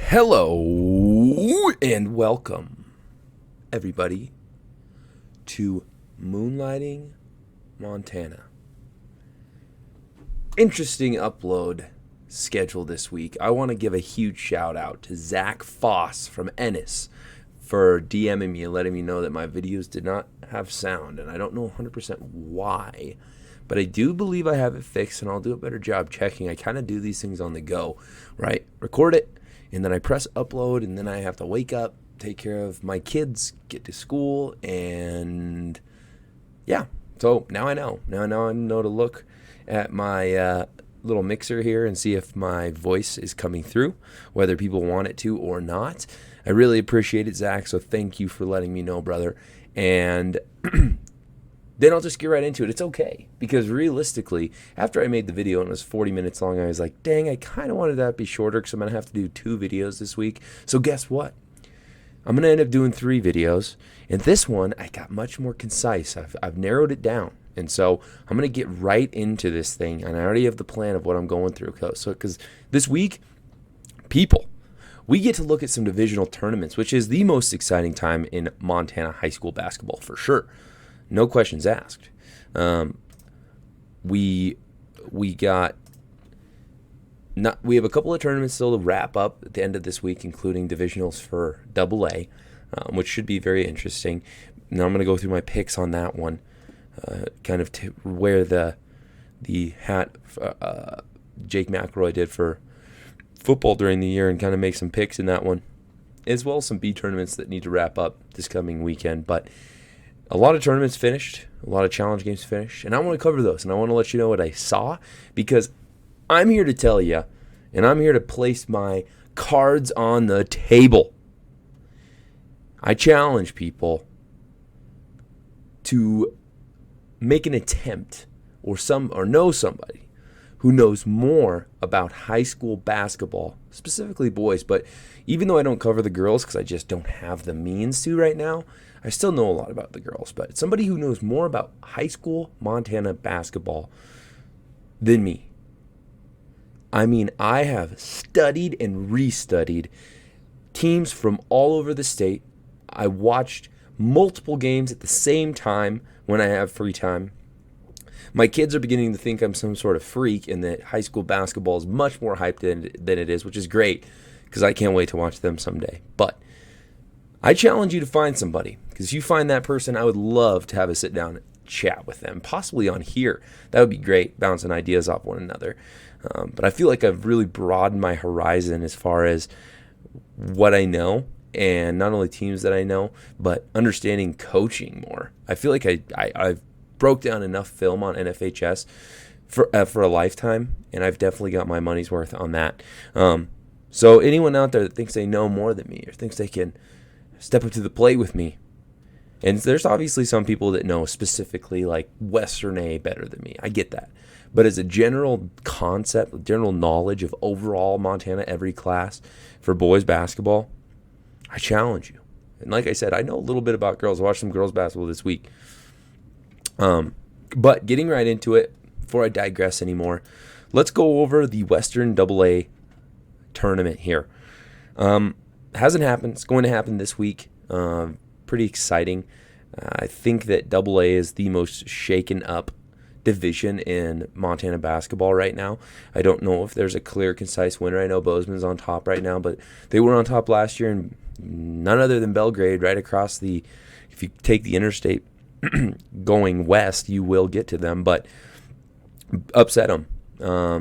Hello and welcome, everybody, to Moonlighting, Montana. Interesting upload schedule this week. I want to give a huge shout out to Zach Foss from Ennis for DMing me and letting me know that my videos did not have sound, and I don't know 100% why, but I do believe I have it fixed, and I'll do a better job checking. I kind of do these things on the go, right? Record it, and then I press upload, and then I have to wake up, take care of my kids, get to school, and yeah. So now I know. Now I know to look at my little mixer here and see if my voice is coming through, whether people want it to or not. I really appreciate it, Zach, so thank you for letting me know, brother. And then I'll just get right into it. It's okay, because realistically, after I made the video and it was 40 minutes long, I was like, dang, I kind of wanted that to be shorter because I'm going to have to do 2 videos this week. So guess what? I'm going to end up doing 3 videos. And this one, I got much more concise. I've narrowed it down. And so I'm going to get right into this thing. And I already have the plan of what I'm going through. So because this week, we get to look at some divisional tournaments, which is the most exciting time in Montana high school basketball for sure. No questions asked. We have a couple of tournaments still to wrap up at the end of this week, including divisionals for AA, which should be very interesting. Now I'm going to go through my picks on that one, kind of wear the hat Jake McElroy did for football during the year and kind of make some picks in that one, as well as some B tournaments that need to wrap up this coming weekend. But a lot of tournaments finished, a lot of challenge games finished, and I want to cover those, and I want to let you know what I saw, because I'm here to tell you, and I'm here to place my cards on the table. I challenge people to make an attempt or know somebody who knows more about high school basketball, specifically boys, but even though I don't cover the girls because I just don't have the means to right now, I still know a lot about the girls, but somebody who knows more about high school Montana basketball than me. I mean, I have studied and restudied teams from all over the state. I watched multiple games at the same time when I have free time. My kids are beginning to think I'm some sort of freak and that high school basketball is much more hyped than it is, which is great because I can't wait to watch them someday. But I challenge you to find somebody, because if you find that person, I would love to have a sit down and chat with them, possibly on here. That would be great, bouncing ideas off one another. But I feel like I've really broadened my horizon as far as what I know, and not only teams that I know, but understanding coaching more. I feel like I've broke down enough film on NFHS for a lifetime, and I've definitely got my money's worth on that. So anyone out there that thinks they know more than me or thinks they can step up to the plate with me, and there's obviously some people that know specifically like Western A better than me. I get that. But as a general concept, general knowledge of overall Montana every class for boys basketball, I challenge you. And like I said, I know a little bit about girls. I watched some girls basketball this week. But getting right into it, before I digress anymore, let's go over the Western AA tournament here. Hasn't happened. It's going to happen this week. Pretty exciting. I think that AA is the most shaken up division in Montana basketball right now. I don't know if there's a clear, concise winner. I know Bozeman's on top right now, but they were on top last year, and none other than Belgrade right across if you take the interstate going west, you will get to them, but upset them.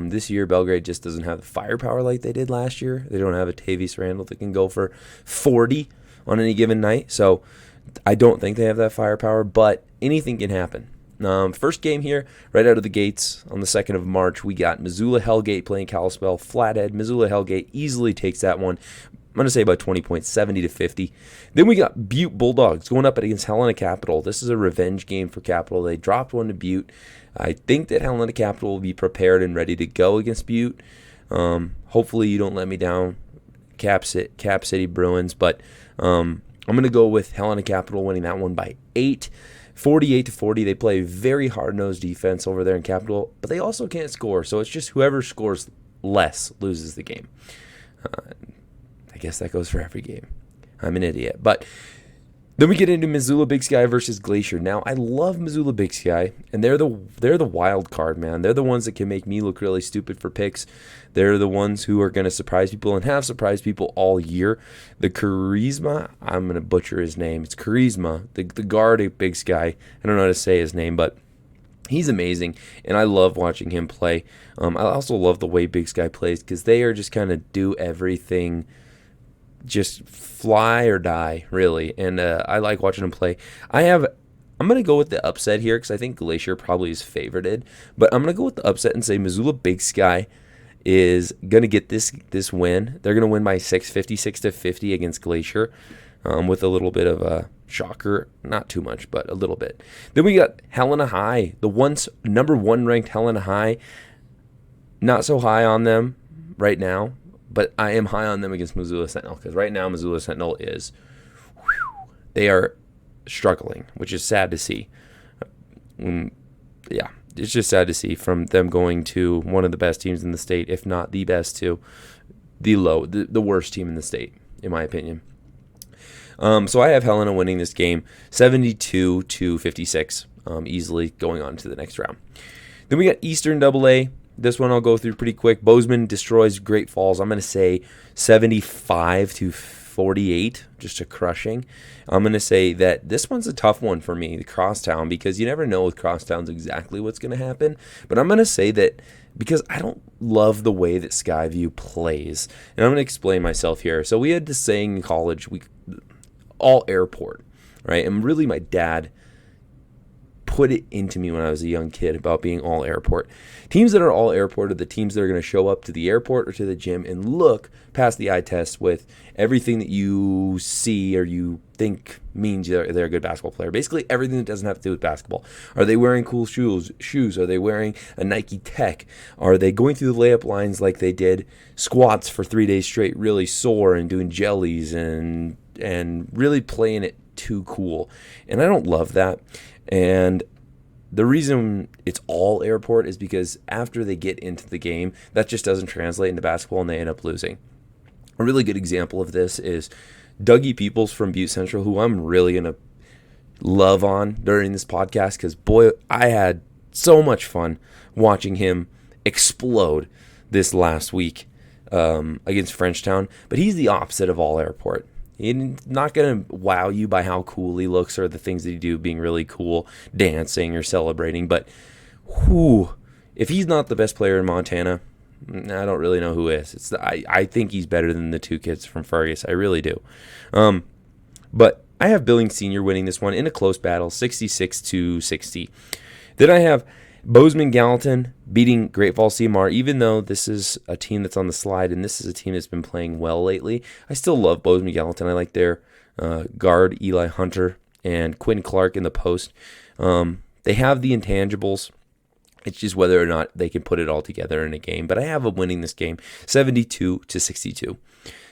This year, Belgrade just doesn't have the firepower like they did last year. They don't have a Tavius Randall that can go for 40 on any given night. So I don't think they have that firepower, but anything can happen. First game here, right out of the gates on the 2nd of March, we got Missoula Hellgate playing Kalispell Flathead. Missoula Hellgate easily takes that one. I'm going to say about 20 points, 70-50. Then we got Butte Bulldogs going up against Helena Capital. This is a revenge game for Capital. They dropped one to Butte. I think that Helena Capital will be prepared and ready to go against Butte. Hopefully you don't let me down, Cap City Bruins, but I'm going to go with Helena Capital winning that one by 8. 48-40. They play very hard-nosed defense over there in Capital, but they also can't score. So it's just whoever scores less loses the game. I guess that goes for every game. I'm an idiot. But then we get into Missoula Big Sky versus Glacier. Now, I love Missoula Big Sky, and they're the wild card, man. They're the ones that can make me look really stupid for picks. They're the ones who are going to surprise people and have surprised people all year. The Charisma, I'm going to butcher his name. It's Charisma, the guard at Big Sky. I don't know how to say his name, but he's amazing, and I love watching him play. I also love the way Big Sky plays because they are just kind of do everything, just fly or die, really. And I like watching them play. I'm going to go with the upset here because I think Glacier probably is favorited. But I'm going to go with the upset and say Missoula Big Sky is going to get this win. They're going to win by 56-50 against Glacier with a little bit of a shocker. Not too much, but a little bit. Then we got Helena High, the once number 1 ranked Helena High. Not so high on them right now. But I am high on them against Missoula Sentinel because right now Missoula Sentinel they are struggling, which is sad to see. Yeah, it's just sad to see from them going to one of the best teams in the state, if not the best, to the worst team in the state, in my opinion. So I have Helena winning this game 72-56, easily going on to the next round. Then we got Eastern AA. This one I'll go through pretty quick. Bozeman destroys Great Falls. I'm going to say 75-48, just a crushing. I'm going to say that this one's a tough one for me, the Crosstown, because you never know with Crosstowns exactly what's going to happen. But I'm going to say that because I don't love the way that Skyview plays. And I'm going to explain myself here. So we had this saying in college, all airport, right? And really my dad put it into me when I was a young kid about being all airport. Teams that are all airport are the teams that are going to show up to the airport or to the gym and look past the eye test with everything that you see or you think means they're a good basketball player. Basically everything that doesn't have to do with basketball. Are they wearing cool shoes? Are they wearing a Nike Tech? Are they going through the layup lines like they did squats for 3 days straight, really sore and doing jellies and really playing it too cool? And I don't love that. And the reason it's all airport is because after they get into the game, that just doesn't translate into basketball and they end up losing. A really good example of this is Dougie Peoples from Butte Central, who I'm really going to love on during this podcast because, boy, I had so much fun watching him explode this last week against Frenchtown. But he's the opposite of all airport. He's not going to wow you by how cool he looks or the things that he do being really cool, dancing or celebrating. But if he's not the best player in Montana, I don't really know who is. I think he's better than the two kids from Fergus. I really do. But I have Billings Senior winning this one in a close battle, 66-60. Then I have Bozeman Gallatin beating Great Falls CMR, even though this is a team that's on the slide and this is a team that's been playing well lately. I still love Bozeman Gallatin. I like their guard, Eli Hunter, and Quinn Clark in the post. They have the intangibles. It's just whether or not they can put it all together in a game. But I have them winning this game, 72-62.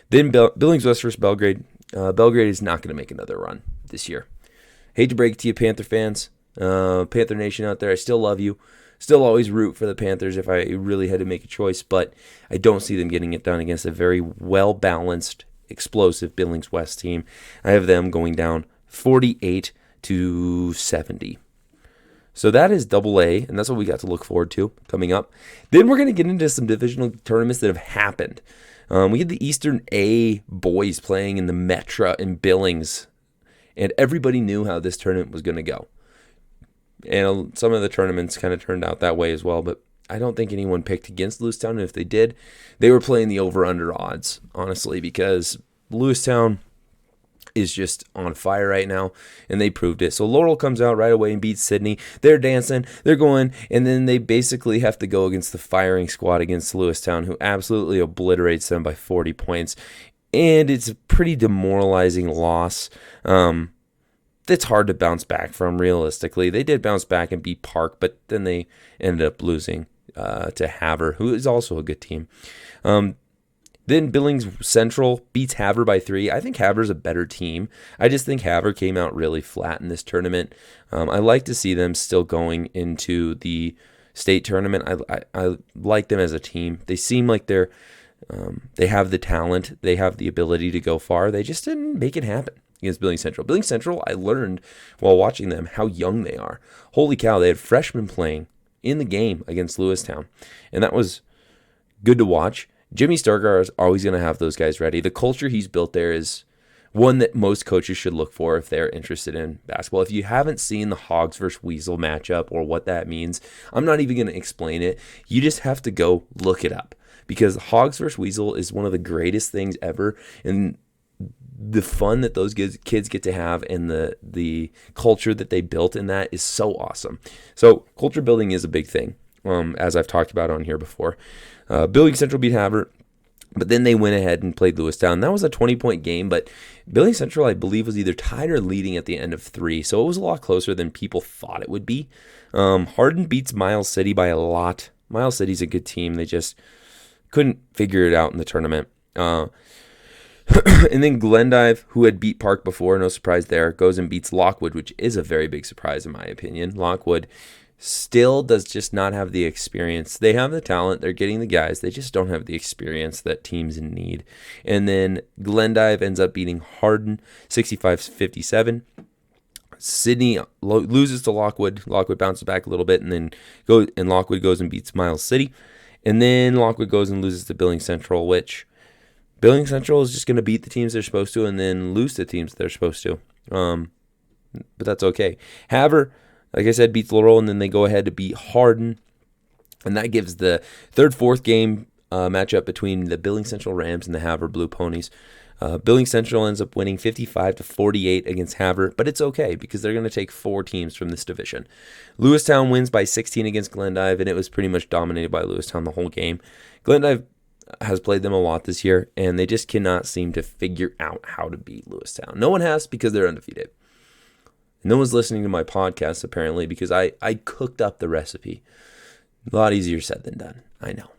Then Billings West versus Belgrade. Belgrade is not going to make another run this year. Hate to break it to you, Panther fans. Panther Nation out there, I still love you. Still always root for the Panthers if I really had to make a choice, but I don't see them getting it done against a very well-balanced, explosive Billings West team. I have them going down 48-70. So that is AA, and that's what we got to look forward to coming up. Then we're going to get into some divisional tournaments that have happened. We had the Eastern A boys playing in the Metra in Billings, and everybody knew how this tournament was going to go. And some of the tournaments kind of turned out that way as well, but I don't think anyone picked against Lewistown. And if they did, they were playing the over-under odds, honestly, because Lewistown is just on fire right now, and they proved it. So Laurel comes out right away and beats Sydney. They're dancing, they're going, and then they basically have to go against the firing squad against Lewistown, who absolutely obliterates them by 40 points. And it's a pretty demoralizing loss. It's hard to bounce back from, realistically. They did bounce back and beat Park, but then they ended up losing to Havre, who is also a good team. Then Billings Central beats Havre by 3. I think Havre's a better team. I just think Havre came out really flat in this tournament. I like to see them still going into the state tournament. I like them as a team. They seem like they're They have the talent. They have the ability to go far. They just didn't make it happen against Billings Central. Billings Central, I learned while watching them how young they are. Holy cow, they had freshmen playing in the game against Lewistown, and that was good to watch. Jimmy Stargar is always going to have those guys ready. The culture he's built there is one that most coaches should look for if they're interested in basketball. If you haven't seen the Hogs versus Weasel matchup or what that means, I'm not even going to explain it. You just have to go look it up, because Hogs versus Weasel is one of the greatest things ever, and the fun that those kids get to have and the culture that they built in that is so awesome. So culture building is a big thing, as I've talked about on here before. Billings Central beat Havre, but then they went ahead and played Lewistown. That was a 20-point game, but Billings Central, I believe, was either tied or leading at the end of 3, so it was a lot closer than people thought it would be. Hardin beats Miles City by a lot. Miles City's a good team. They just couldn't figure it out in the tournament. And then Glendive, who had beat Park before, no surprise there, goes and beats Lockwood, which is a very big surprise in my opinion. Lockwood still does just not have the experience. They have the talent. They're getting the guys. They just don't have the experience that teams need. And then Glendive ends up beating Hardin 65-57. Sydney loses to Lockwood. Lockwood bounces back a little bit, and then Lockwood goes and beats Miles City. And then Lockwood goes and loses to Billings Central, which Billings Central is just going to beat the teams they're supposed to and then lose to teams they're supposed to. But that's okay. Havre, like I said, beats Laurel, and then they go ahead to beat Hardin. And that gives the third-fourth game matchup between the Billings Central Rams and the Havre Blue Ponies. Billings Central ends up winning 55-48 against Havre, but it's okay because they're going to take 4 teams from this division. Lewistown wins by 16 against Glendive, and it was pretty much dominated by Lewistown the whole game. Glendive has played them a lot this year, and they just cannot seem to figure out how to beat Lewistown. No one has, because they're undefeated. No one's listening to my podcast, apparently, because I cooked up the recipe. A lot easier said than done, I know.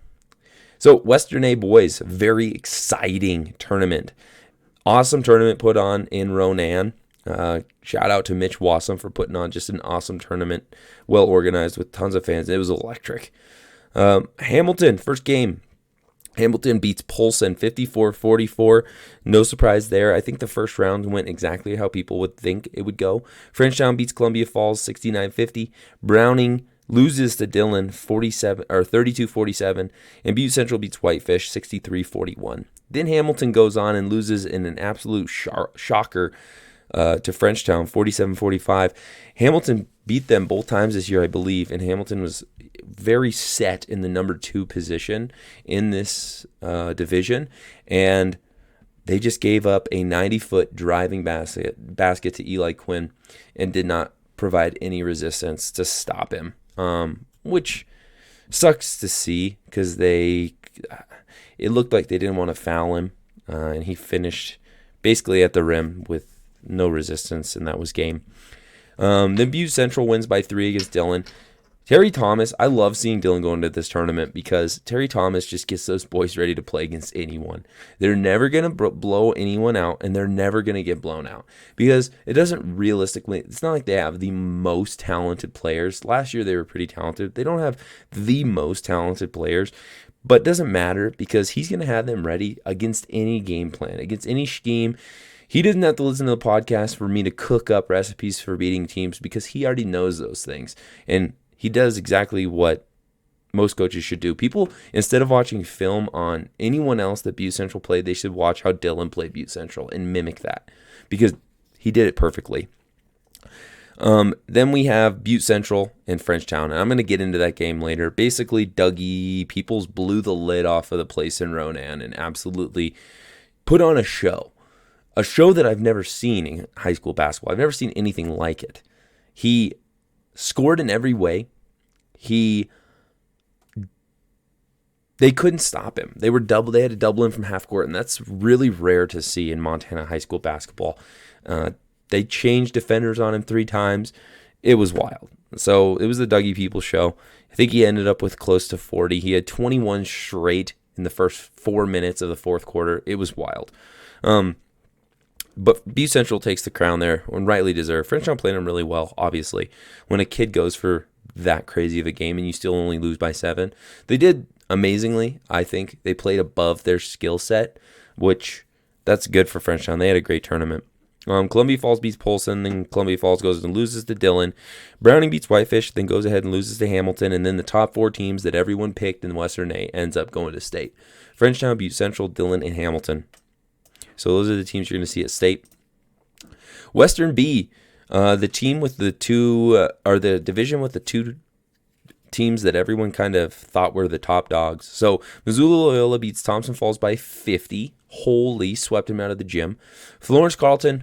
So, Western A boys, very exciting tournament. Awesome tournament put on in Ronan. Shout out to Mitch Wassam for putting on just an awesome tournament, well organized with tons of fans. It was electric. Hamilton, first game. Hamilton beats Polson 54-44. No surprise there. I think the first round went exactly how people would think it would go. Frenchtown beats Columbia Falls 69-50. Browning loses to Dillon 32-47. And Butte Central beats Whitefish 63-41. Then Hamilton goes on and loses in an absolute shocker to Frenchtown 47-45. Hamilton beat them both times this year, I believe, and Hamilton was very set in the number 2 position in this division, and they just gave up a 90-foot driving basket to Eli Quinn and did not provide any resistance to stop him, which sucks to see because it looked like they didn't want to foul him, and he finished basically at the rim with no resistance, and that was game. Then Butte Central wins by 3 against Dillon. Terry Thomas, I love seeing Dillon go into this tournament because Terry Thomas just gets those boys ready to play against anyone. They're never going to blow anyone out, and they're never going to get blown out because it doesn't realistically, it's not like they have the most talented players. Last year they were pretty talented. They don't have the most talented players, but it doesn't matter because he's going to have them ready against any game plan, against any scheme. He doesn't have to listen to the podcast for me to cook up recipes for beating teams because he already knows those things. And he does exactly what most coaches should do. People, instead of watching film on anyone else that Butte Central played, they should watch how Dillon played Butte Central and mimic that because he did it perfectly. Then we have Butte Central and Frenchtown, and I'm going to get into that game later. Basically, Dougie Peoples blew the lid off of the place in Ronan and absolutely put on a show that I've never seen in high school basketball. I've never seen anything like it. He scored in every way. They couldn't stop him. They had to double him from half court, and that's really rare to see in Montana high school basketball. They changed defenders on him 3 times. It was wild. So it was the Dougie Peoples show. I think he ended up with close to 40. He had 21 straight in the first 4 minutes of the fourth quarter. It was wild. But Butte Central takes the crown there, and rightly deserved. Frenchtown played him really well, obviously. When a kid goes for that crazy of a game and you still only lose by 7. They did amazingly. I think they played above their skill set, which that's good for Frenchtown. They had a great tournament. Columbia Falls beats Polson, then Columbia Falls goes and loses to Dillon. Browning beats Whitefish, then goes ahead and loses to Hamilton, and then the top 4 teams that everyone picked in Western A ends up going to state. Frenchtown beats Central, Dillon, and Hamilton. So those are the teams you're going to see at state. Western B, the team with the two, or the division with the 2 teams that everyone kind of thought were the top dogs. So Missoula Loyola beats Thompson Falls by 50. Holy, swept him out of the gym. Florence Carleton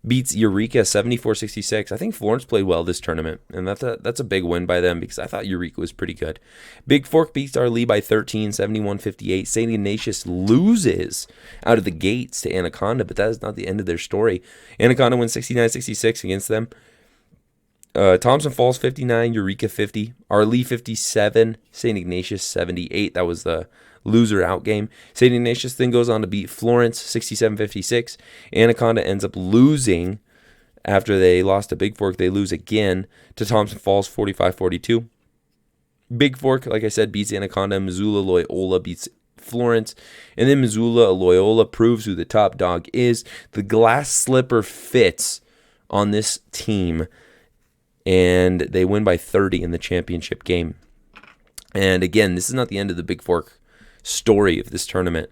beats Eureka 74-66. I think Florence played well this tournament, and that's a big win by them because I thought Eureka was pretty good. Big Fork beats Our Lee by 13, 71-58. St. Ignatius loses out of the gates to Anaconda, but that is not the end of their story. Anaconda wins 69-66 against them. Thompson Falls 59, Eureka 50, Our Lee 57, St. Ignatius 78. That was the loser out game. St. Ignatius then goes on to beat Florence 67-56. Anaconda ends up losing after they lost to Big Fork. They lose again to Thompson Falls 45-42. Big Fork, like I said, beats Anaconda. Missoula Loyola beats Florence. And then Missoula Loyola proves who the top dog is. The glass slipper fits on this team, and they win by 30 in the championship game. And again, this is not the end of the Big Fork story of this tournament.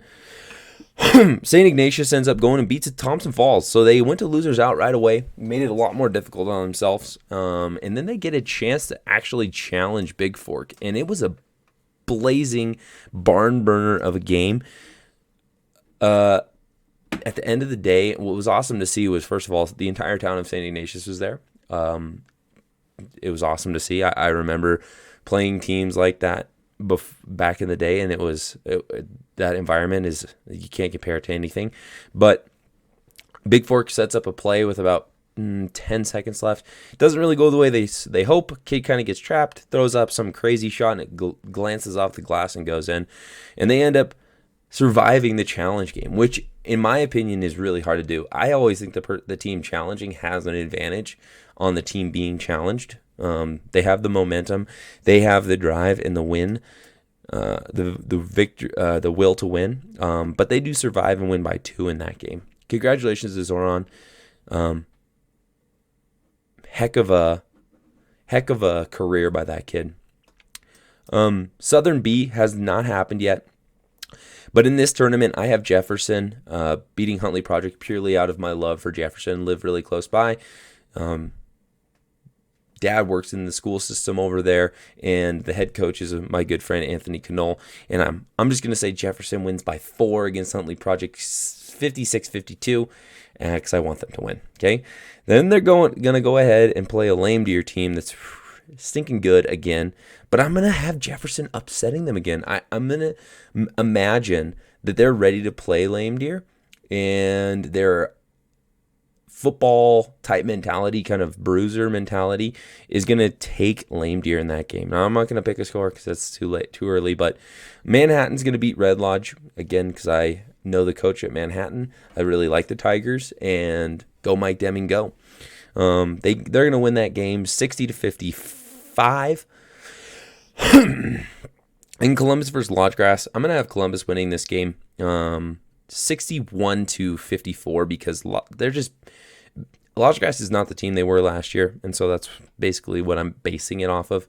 St. Ignatius ends up going and beats Thompson Falls. So they went to losers out right away, made it a lot more difficult on themselves. And then they get a chance to actually challenge Big Fork. And it was a blazing barn burner of a game. At the end of the day, what was awesome to see was, first of all, the entire town of St. Ignatius was there. It was awesome to see. I remember playing teams like that back in the day, and that environment is, you can't compare it to anything. But Big Fork sets up a play with about 10 seconds left. It doesn't really go the way they hope. Kid kind of gets trapped, throws up some crazy shot, and it glances off the glass and goes in. And they end up surviving the challenge game, which in my opinion is really hard to do. I always think the team challenging has an advantage on the team being challenged. They have the momentum, they have the drive and the win, the will to win. But they do survive and win by 2 in that game. Congratulations to Zoran. Heck of a career by that kid. Southern B has not happened yet. But in this tournament, I have Jefferson beating Huntley Project purely out of my love for Jefferson. Live really close by. Dad works in the school system over there, and the head coach is my good friend Anthony Knoll. And I'm just going to say Jefferson wins by 4 against Huntley Project 56-52 because I want them to win. Okay, then they're going to go ahead and play a Lame Deer team that's stinking good again, but I'm going to have Jefferson upsetting them again. I'm going to imagine that they're ready to play Lame Deer, and their football type mentality, kind of bruiser mentality, is going to take Lame Deer in that game. Now, I'm not going to pick a score because that's too early, but Manhattan's going to beat Red Lodge again because I know the coach at Manhattan. I really like the Tigers, and go Mike Deming, go. They're going to win that game 60-55. In Columbus versus Lodgegrass, I'm going to have Columbus winning this game 61-54 because they're just, Lodgegrass is not the team they were last year, and so that's basically what I'm basing it off of.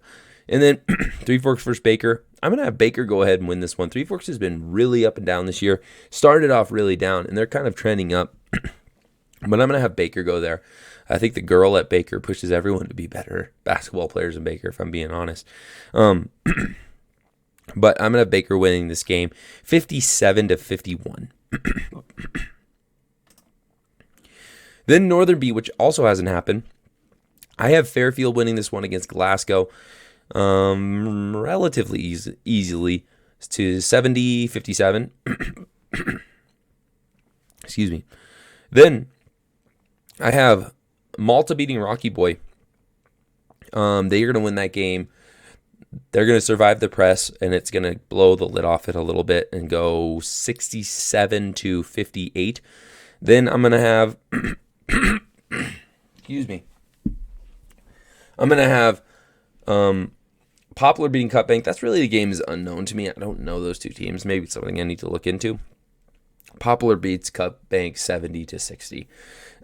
And then Three Forks versus Baker. I'm going to have Baker go ahead and win this one. Three Forks has been really up and down this year. Started off really down, and they're kind of trending up. But I'm going to have Baker go there. I think the girl at Baker pushes everyone to be better basketball players in Baker, if I'm being honest. But I'm going to have Baker winning this game 57-51. Then Northern B, which also hasn't happened. I have Fairfield winning this one against Glasgow relatively easily to 70-57. Excuse me. Then I have Malta beating Rocky Boy. They're going to win that game. They're going to survive the press, and it's going to blow the lid off it a little bit and go 67-58. Then I'm going to have excuse me. I'm going to have Poplar beating Cut Bank, that's really the game is unknown to me. I don't know those two teams. Maybe it's something I need to look into. Poplar beats Cut Bank 70-60.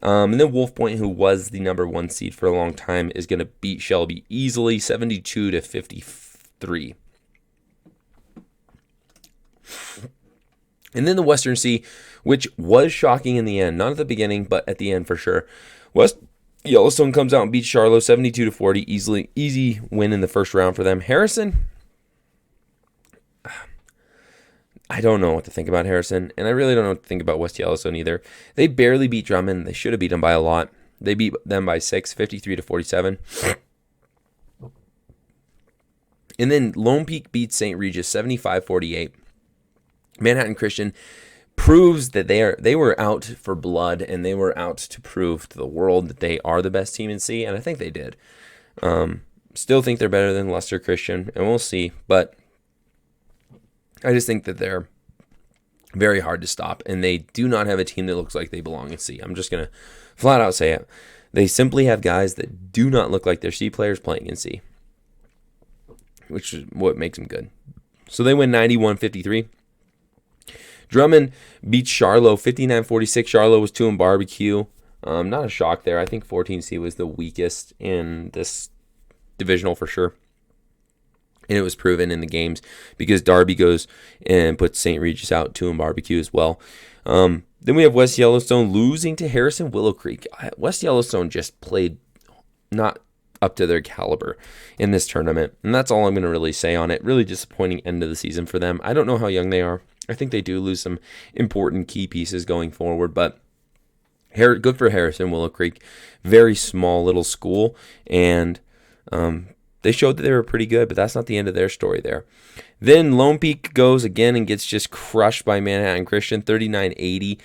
And then Wolf Point, who was the number 1 seed for a long time, is going to beat Shelby easily, 72-53. And then the Western C, which was shocking in the end. Not at the beginning, but at the end for sure. West Yellowstone comes out and beats Charlo 72-40. Easy win in the first round for them. Harrison, I don't know what to think about Harrison, and I really don't know what to think about West Yellowstone either. They barely beat Drummond. They should have beat them by a lot. They beat them by 6, 53-47. And then Lone Peak beats St. Regis 75-48. Manhattan Christian proves that they were out for blood, and they were out to prove to the world that they are the best team in C, and I think they did. Still think they're better than Leicester Christian, and we'll see, but I just think that they're very hard to stop, and they do not have a team that looks like they belong in C. I'm just going to flat out say it. They simply have guys that do not look like they're C players playing in C, which is what makes them good. So they win 91-53. Drummond beats Charlo 59-46. Charlo was 2 in barbecue. Not a shock there. I think 14C was the weakest in this divisional for sure. And it was proven in the games because Darby goes and puts St. Regis out 2 in barbecue as well. Then we have West Yellowstone losing to Harrison Willow Creek. West Yellowstone just played not up to their caliber in this tournament. And that's all I'm going to really say on it. Really disappointing end of the season for them. I don't know how young they are. I think they do lose some important key pieces going forward, but good for Harrison Willow Creek. Very small little school, and they showed that they were pretty good, but that's not the end of their story there. Then Lone Peak goes again and gets just crushed by Manhattan Christian, 39-80.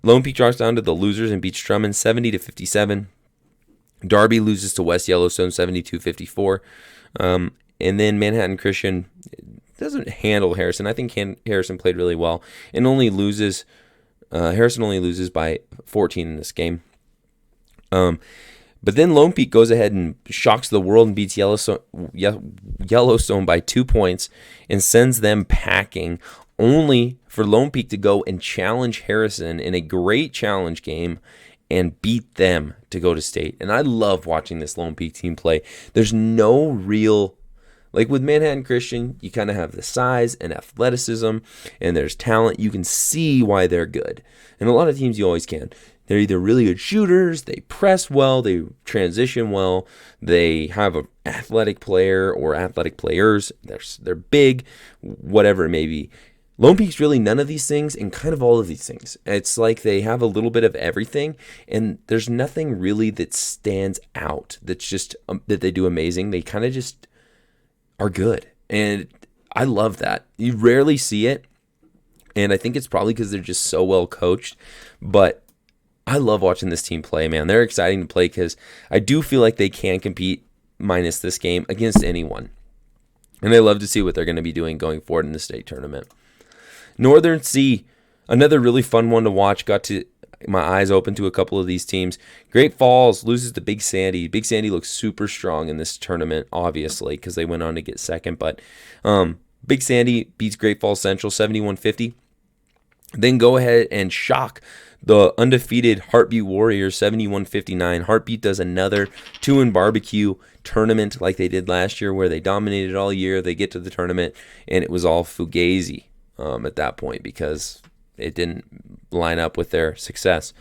Lone Peak drops down to the losers and beats Drummond 70-57. Darby loses to West Yellowstone 72-54. And then Manhattan Christian doesn't handle Harrison. I think Harrison played really well and only loses. Harrison only loses by 14 in this game. But then Lone Peak goes ahead and shocks the world and beats Yellowstone by 2 points and sends them packing, only for Lone Peak to go and challenge Harrison in a great challenge game and beat them to go to state. And I love watching this Lone Peak team play. There's no real... Like with Manhattan Christian, you kind of have the size and athleticism, and there's talent. You can see why they're good. And a lot of teams you always can. They're either really good shooters, they press well, they transition well, they have an athletic player or athletic players, they're big, whatever it may be. Lone Peak's really none of these things and kind of all of these things. It's like they have a little bit of everything, and there's nothing really that stands out that's just that they do amazing. They kind of just are good, and I love that. You rarely see it, and I think it's probably because they're just so well coached, but I love watching this team play, man. They're exciting to play because I do feel like they can compete, minus this game, against anyone, and I love to see what they're going to be doing going forward in the state tournament. Northern C, another really fun one to watch. Got to my eyes open to a couple of these teams. Great Falls loses to Big Sandy. Big Sandy looks super strong in this tournament, obviously, because they went on to get second. But Big Sandy beats Great Falls Central 71-50. Then go ahead and shock the undefeated Heartbeat Warriors 71-59. Heartbeat does another 2 in barbecue tournament like they did last year, where they dominated all year. They get to the tournament, and it was all fugazi at that point because it didn't line up with their success.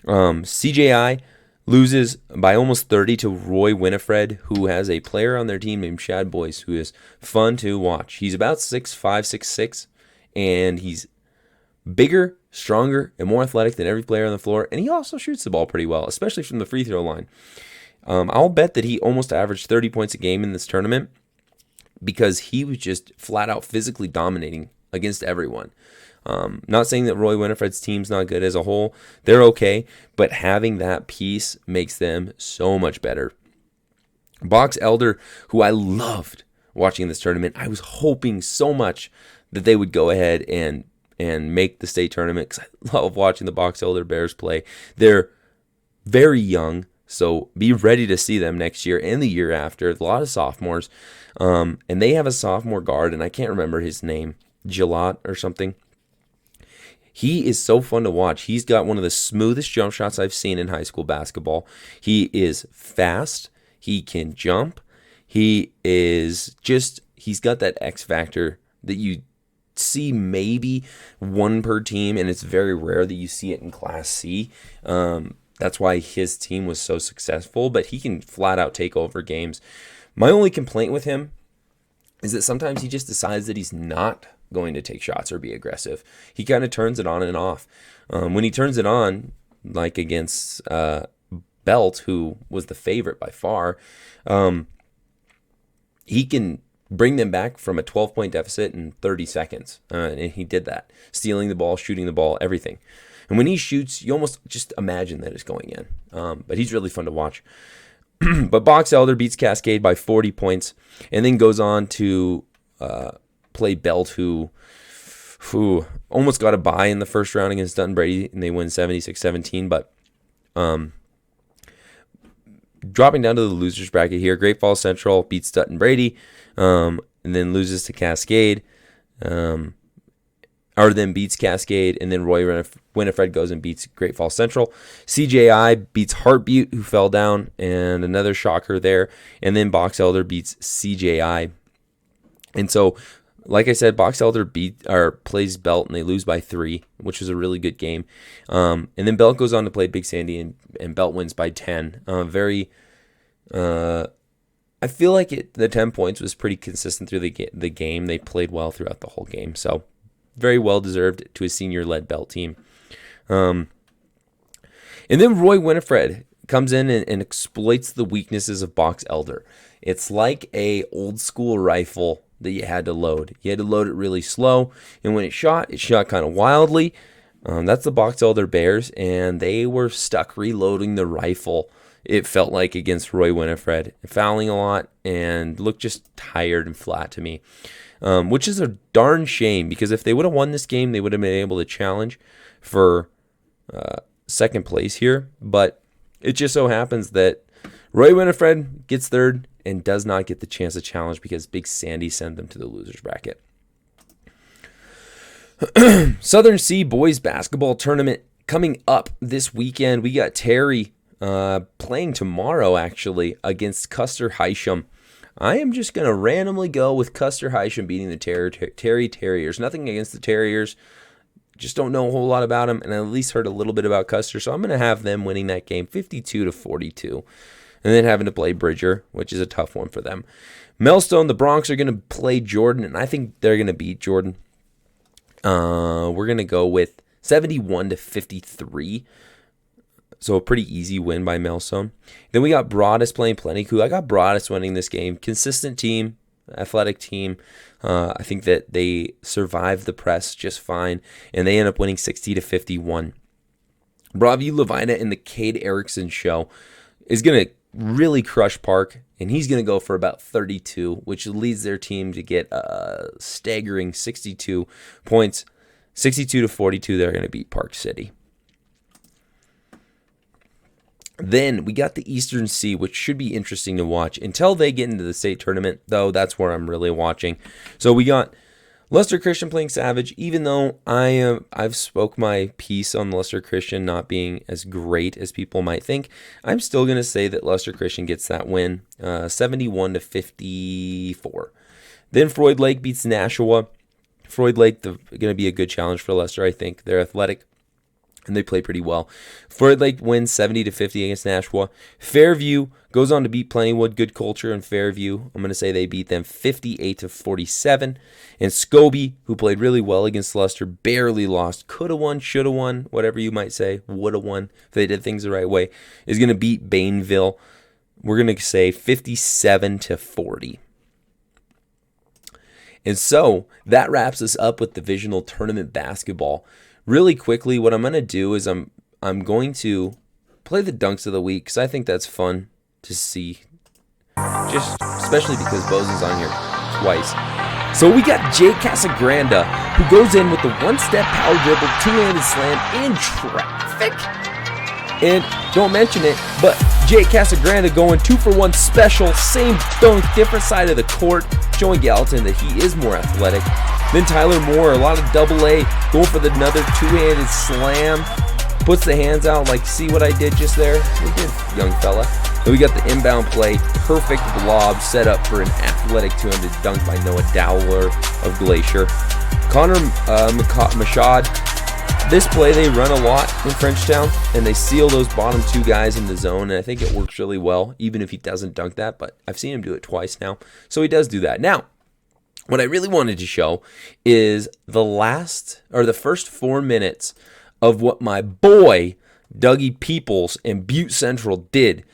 CJI loses by almost 30 to Roy Winifred, who has a player on their team named Shad Boyce, who is fun to watch. He's about 6'5", 6'6", and he's bigger, stronger, and more athletic than every player on the floor, and he also shoots the ball pretty well, especially from the free throw line. I'll bet that he almost averaged 30 points a game in this tournament because he was just flat out physically dominating against everyone. Not saying that Roy Winifred's team's not good as a whole. They're okay, but having that piece makes them so much better. Box Elder, who I loved watching this tournament, I was hoping so much that they would go ahead and make the state tournament because I love watching the Box Elder Bears play. They're very young, So be ready to see them next year and the year after. A lot of sophomores. And they have a sophomore guard, and I can't remember his name, Gillot or something. He is so fun to watch. He's got one of the smoothest jump shots I've seen in high school basketball. He is fast. He can jump. He's got that X factor that you see maybe one per team, and it's very rare that you see it in Class C. That's why his team was so successful, but he can flat out take over games. My only complaint with him is that sometimes he just decides that he's not going to take shots or be aggressive. He kind of turns it on and off. When he turns it on, like against Belt, who was the favorite by far, he can bring them back from a 12-point deficit in 30 seconds. And he did that, stealing the ball, shooting the ball, everything. And when he shoots, you almost just imagine that it's going in. But he's really fun to watch. But Box Elder beats Cascade by 40 points and then goes on to play Belt, who almost got a bye in the first round against Dutton Brady, and they win 76-17. But dropping down to the losers bracket here, Great Falls Central beats Dutton Brady and then loses to Cascade. Or then beats Cascade, and then Roy Winifred goes and beats Great Falls Central. CJI beats Heartbeat, who fell down, and another shocker there. And then Box Elder beats CJI. And so, like I said, Box Elder plays Belt, and they lose by 3, which was a really good game. And then Belt goes on to play Big Sandy, and Belt wins by 10. I feel like the 10 points was pretty consistent through the game. They played well throughout the whole game, so very well deserved to a senior-led Belt team. And then Roy Winifred comes in and exploits the weaknesses of Box Elder. It's like a old-school rifle that you had to load. You had to load it really slow, and when it shot kind of wildly. That's the Box Elder Bears, and they were stuck reloading the rifle, it felt like, against Roy Winifred, fouling a lot and looked just tired and flat to me. Which is a darn shame, because if they would have won this game, they would have been able to challenge for second place here. But it just so happens that Roy Winifred gets third and does not get the chance to challenge because Big Sandy sent them to the losers bracket. Southern C boys basketball tournament coming up this weekend. We got Terry playing tomorrow, actually, against Custer Hysham. I am just going to randomly go with Custer Hysham beating the Terry Terriers. Nothing against the Terriers. Just don't know a whole lot about them, and I at least heard a little bit about Custer, so I'm going to have them winning that game 52-42. And then having to play Bridger, which is a tough one for them. Melstone, the Bronx, are going to play Jordan, and I think they're going to beat Jordan. We're going to go with 71-53. So a pretty easy win by Melstone. Then we got Broadus playing Plentycoo. I got Broadus winning this game. Consistent team, athletic team. I think that they survived the press just fine, and they end up winning 60-51. Broadview Levina in the Cade Erickson show is going to really crush Park, and he's going to go for about 32, which leads their team to get a staggering 62 points. 62-42, they're going to beat Park City. Then we got the Eastern C, which should be interesting to watch. Until they get into the state tournament, though, that's where I'm really watching. So we got Leicester Christian playing Savage. Even though I've spoke my piece on Leicester Christian not being as great as people might think, I'm still going to say that Leicester Christian gets that win, 71-54. Then Floyd Lake beats Nashua. Floyd Lake, going to be a good challenge for Leicester, I think. They're athletic, and they play pretty well. Floyd Lake wins 70-50 against Nashua. Fairview goes on to beat Plentywood. Good culture in Fairview. I'm going to say they beat them 58-47. And Scobie, who played really well against Leicester, barely lost. Could have won, should have won, whatever you might say. Would have won if they did things the right way. Is going to beat Bainville. We're going to say 57-40. And so that wraps us up with divisional tournament basketball. Really quickly, what I'm going to do is I'm going to play the dunks of the week because I think that's fun to see, just especially because Boze's on here twice. So we got Jay Casagranda, who goes in with the one-step power dribble, two-handed slam in traffic. And don't mention it, but Jake Casagrande going 2-for-1 special, same dunk, different side of the court, showing Gallatin that he is more athletic. Then Tyler Moore, a lot of double A, going for another two-handed slam. Puts the hands out like, see what I did just there? We did, young fella. Then we got the inbound play, perfect blob set up for an athletic two-handed dunk by Noah Dowler of Glacier. Connor Machad, this play they run a lot in Frenchtown, and they seal those bottom two guys in the zone, and I think it works really well, even if he doesn't dunk that, but I've seen him do it twice now, so he does do that. Now, what I really wanted to show is the first 4 minutes of what my boy Dougie Peoples and Butte Central did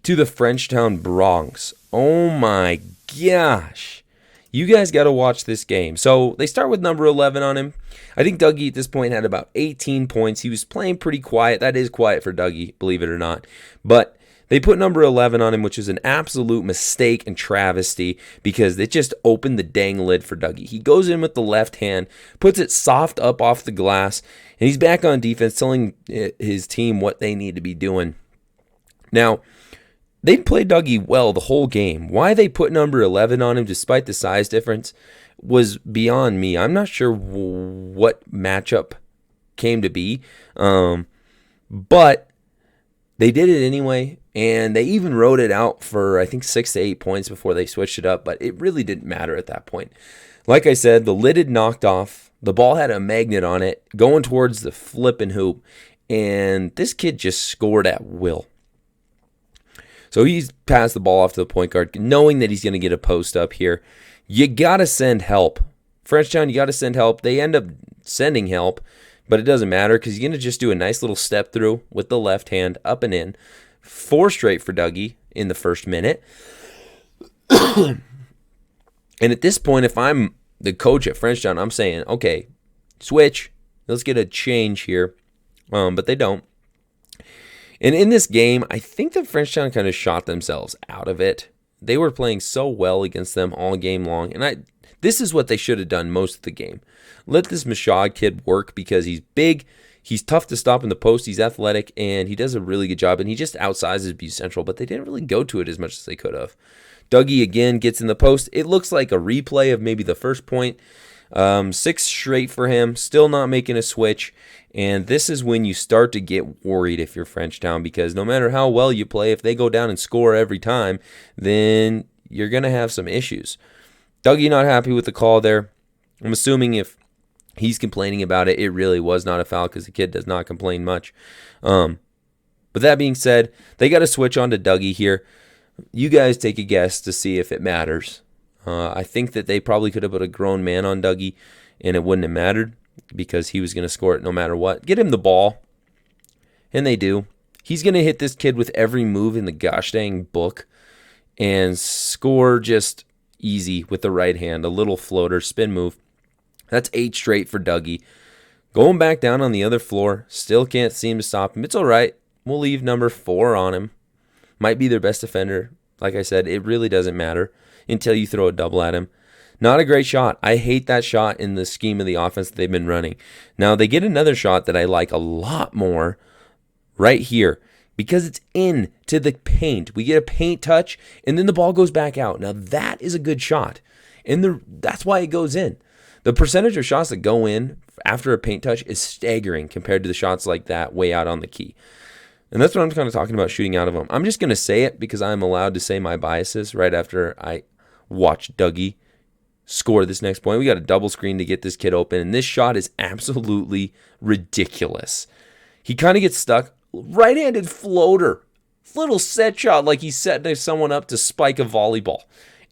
to the Frenchtown Bronx. Oh my gosh. You guys got to watch this game. So they start with number 11 on him. I think Dougie at this point had about 18 points. He was playing pretty quiet. That is quiet for Dougie, believe it or not. But they put number 11 on him, which is an absolute mistake and travesty because it just opened the dang lid for Dougie. He goes in with the left hand, puts it soft up off the glass, and he's back on defense telling his team what they need to be doing. Now, they played Dougie well the whole game. Why they put number 11 on him despite the size difference was beyond me. I'm not sure what matchup came to be, but they did it anyway, and they even wrote it out for, I think, 6 to 8 points before they switched it up, but it really didn't matter at that point. Like I said, the lid had knocked off. The ball had a magnet on it going towards the flipping hoop, and this kid just scored at will. So he's passed the ball off to the point guard, knowing that he's going to get a post up here. You got to send help. Frenchtown, you got to send help. They end up sending help, but it doesn't matter because you're going to just do a nice little step through with the left hand, up and in. 4 straight for Dougie in the first minute. And at this point, if I'm the coach at Frenchtown, I'm saying, okay, switch. Let's get a change here. But they don't. And in this game, I think that Frenchtown kind of shot themselves out of it. They were playing so well against them all game long. And this is what they should have done most of the game. Let this Mashad kid work because he's big. He's tough to stop in the post. He's athletic, and he does a really good job. And he just outsizes Butte Central, but they didn't really go to it as much as they could have. Dougie, again, gets in the post. It looks like a replay of maybe the first point. 6 straight for him. Still not making a switch. And this is when you start to get worried if you're Frenchtown, because no matter how well you play, if they go down and score every time, then you're going to have some issues. Dougie not happy with the call there. I'm assuming if he's complaining about it, it really was not a foul because the kid does not complain much. But that being said, they got to switch on to Dougie here. You guys take a guess to see if it matters. I think that they probably could have put a grown man on Dougie, and it wouldn't have mattered because he was going to score it no matter what. Get him the ball, and they do. He's going to hit this kid with every move in the gosh dang book and score just easy with the right hand. A little floater, spin move. That's 8 straight for Dougie. Going back down on the other floor, still can't seem to stop him. It's all right. We'll leave number 4 on him. Might be their best defender. Like I said, it really doesn't matter until you throw a double at him. Not a great shot. I hate that shot in the scheme of the offense that they've been running. Now, they get another shot that I like a lot more right here because it's into the paint. We get a paint touch, and then the ball goes back out. Now, that is a good shot, and that's why it goes in. The percentage of shots that go in after a paint touch is staggering compared to the shots like that way out on the key. And that's what I'm kind of talking about, shooting out of them. I'm just going to say it because I'm allowed to say my biases right after I watch Dougie score this next point. We got a double screen to get this kid open, and this shot is absolutely ridiculous. He kind of gets stuck. Right-handed floater. Little set shot like he's setting someone up to spike a volleyball.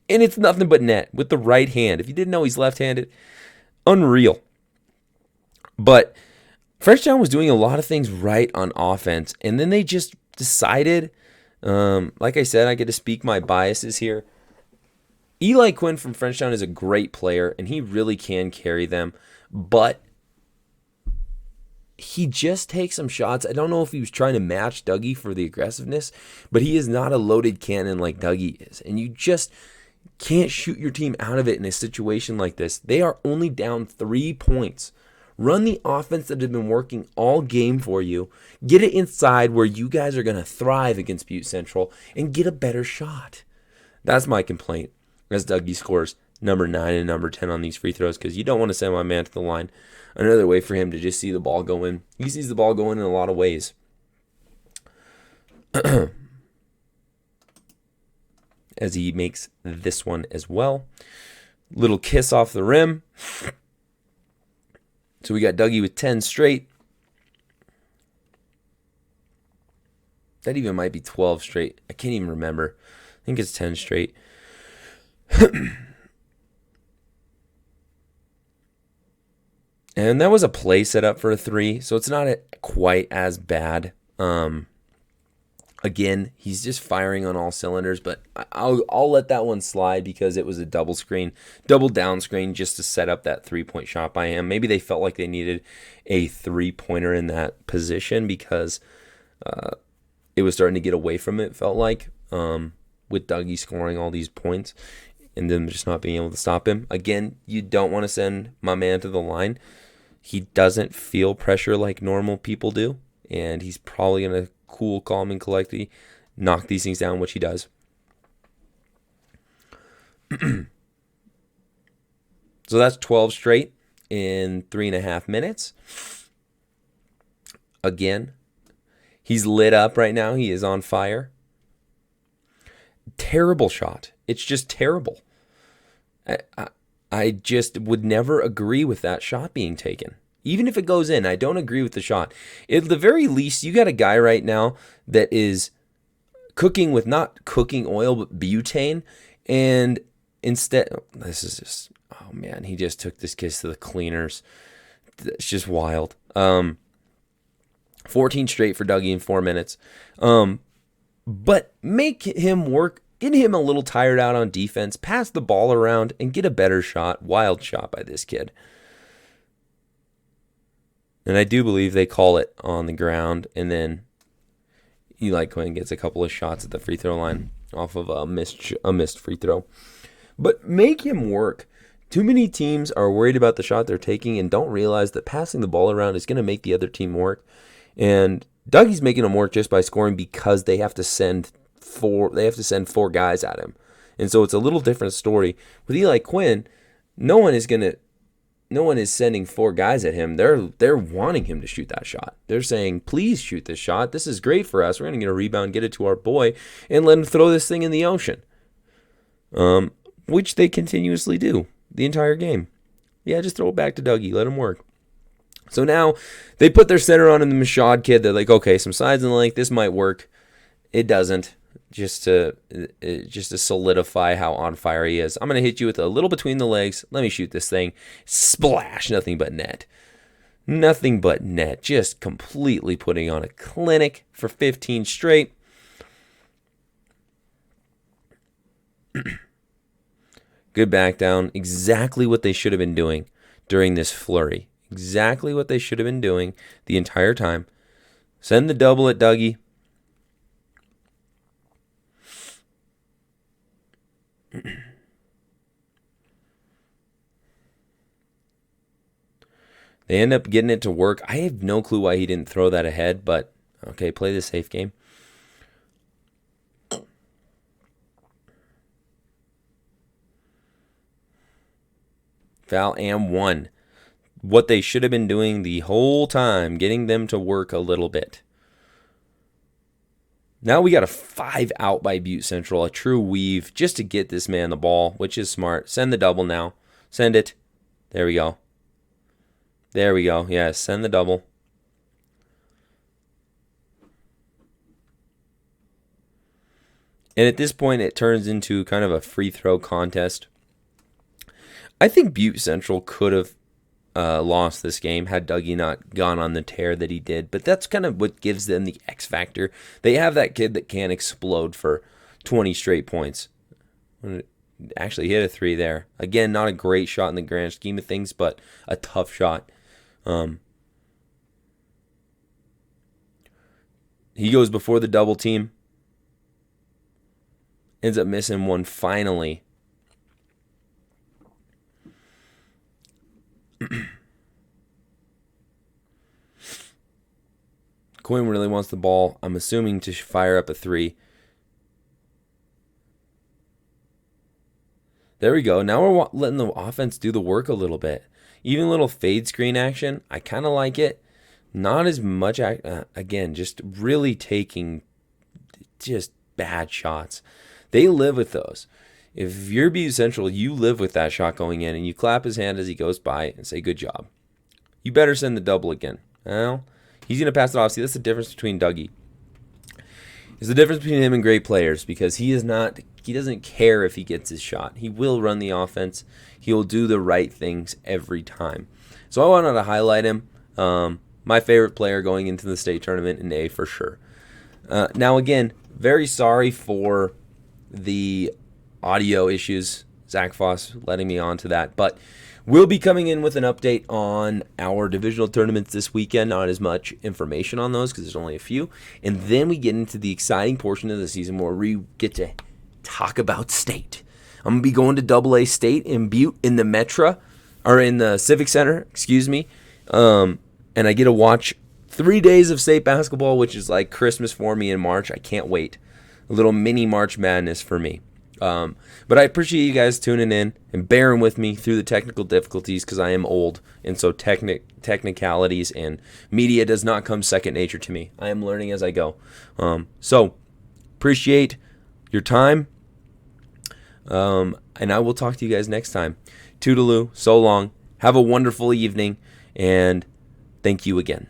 And it's nothing but net with the right hand. If you didn't know he's left-handed, unreal. But Frenchtown was doing a lot of things right on offense, and then they just decided, like I said, I get to speak my biases here. Eli Quinn from Frenchtown is a great player, and he really can carry them, but he just takes some shots. I don't know if he was trying to match Dougie for the aggressiveness, but he is not a loaded cannon like Dougie is, and you just can't shoot your team out of it in a situation like this. They are only down 3 points Run the offense that has been working all game for you. Get it inside where you guys are going to thrive against Butte Central and get a better shot. That's my complaint as Dougie scores number 9 and number 10 on these free throws, because you don't want to send my man to the line. Another way for him to just see the ball go in. He sees the ball going in a lot of ways. As he makes this one as well. Little kiss off the rim. So we got Dougie with 10 straight. That even might be 12 straight. I can't even remember. I think it's 10 straight. And that was a play set up for a 3, so it's not quite as bad. Again, he's just firing on all cylinders, but I'll let that one slide because it was a double down screen just to set up that 3-point shot by him. Maybe they felt like they needed a 3-pointer in that position because it was starting to get away from it, felt like, with Dougie scoring all these points and them just not being able to stop him. Again, you don't want to send my man to the line. He doesn't feel pressure like normal people do, and he's probably going to cool, calm, and collectly knock these things down, which he does. So that's 12 straight in 3.5 minutes. Again, he's lit up right now. He is on fire. Terrible shot. It's just terrible. I just would never agree with that shot being taken. Even if it goes in, I don't agree with the shot. At the very least, you got a guy right now that is cooking with not cooking oil, but butane. And instead, this is just, oh man, he just took this kiss to the cleaners. It's just wild. 14 straight for Dougie in 4 minutes. But make him work, get him a little tired out on defense, pass the ball around, and get a better shot. Wild shot by this kid. And I do believe they call it on the ground, and then Eli Quinn gets a couple of shots at the free throw line off of a missed free throw. But make him work. Too many teams are worried about the shot they're taking and don't realize that passing the ball around is going to make the other team work. And Dougie's making them work just by scoring because they have to send 4 guys at him. And so it's a little different story. With Eli Quinn, no one is sending 4 guys at him. They're wanting him to shoot that shot. They're saying, please shoot this shot. This is great for us. We're going to get a rebound, get it to our boy, and let him throw this thing in the ocean. Which they continuously do the entire game. Yeah, just throw it back to Dougie. Let him work. So now they put their center on in the Mashad kid. They're like, okay, some sides and length. This might work. It doesn't. Just to solidify how on fire he is. I'm going to hit you with a little between the legs. Let me shoot this thing. Splash. Nothing but net. Nothing but net. Just completely putting on a clinic for 15 straight. Good back down. Exactly what they should have been doing during this flurry. Exactly what they should have been doing the entire time. Send the double at Dougie. They end up getting it to work. I have no clue why he didn't throw that ahead, but okay, play the safe game. Foul and 1. What they should have been doing the whole time, getting them to work a little bit. Now we got a 5 out by Butte Central, a true weave, just to get this man the ball, which is smart. Send the double now. Send it. There we go. There we go. Yes, send the double. And at this point, it turns into kind of a free throw contest. I think Butte Central could have lost this game had Dougie not gone on the tear that he did. But that's kind of what gives them the X factor. They have that kid that can explode for 20 straight points. Actually hit a 3 there. Again, not a great shot in the grand scheme of things, but a tough shot. He goes before the double team. Ends up missing one finally. Quinn really wants the ball, I'm assuming, to fire up a 3. There we go. Now we're letting the offense do the work a little bit. Even a little fade screen action, I kind of like it. Not as much, again, just really taking just bad shots. They live with those. If you're BU Central, you live with that shot going in, and you clap his hand as he goes by and say, good job. You better send the double again. Well, he's going to pass it off. See, that's the difference between Dougie. It's the difference between him and great players, because he doesn't care if he gets his shot. He will run the offense. He will do the right things every time. So I wanted to highlight him. My favorite player going into the state tournament in A for sure. Now, again, very sorry for the audio issues. Zach Foss letting me on to that. But we'll be coming in with an update on our divisional tournaments this weekend. Not as much information on those because there's only a few. And then we get into the exciting portion of the season where we get to talk about state. I'm going to be going to AA State in Butte in the Metra, or in the Civic Center, excuse me. And I get to watch 3 days of state basketball, which is like Christmas for me in March. I can't wait. A little mini March Madness for me. But I appreciate you guys tuning in and bearing with me through the technical difficulties, because I am old, and so technicalities and media does not come second nature to me. I am learning as I go. So appreciate your time, and I will talk to you guys next time. Toodaloo, so long. Have a wonderful evening, and thank you again.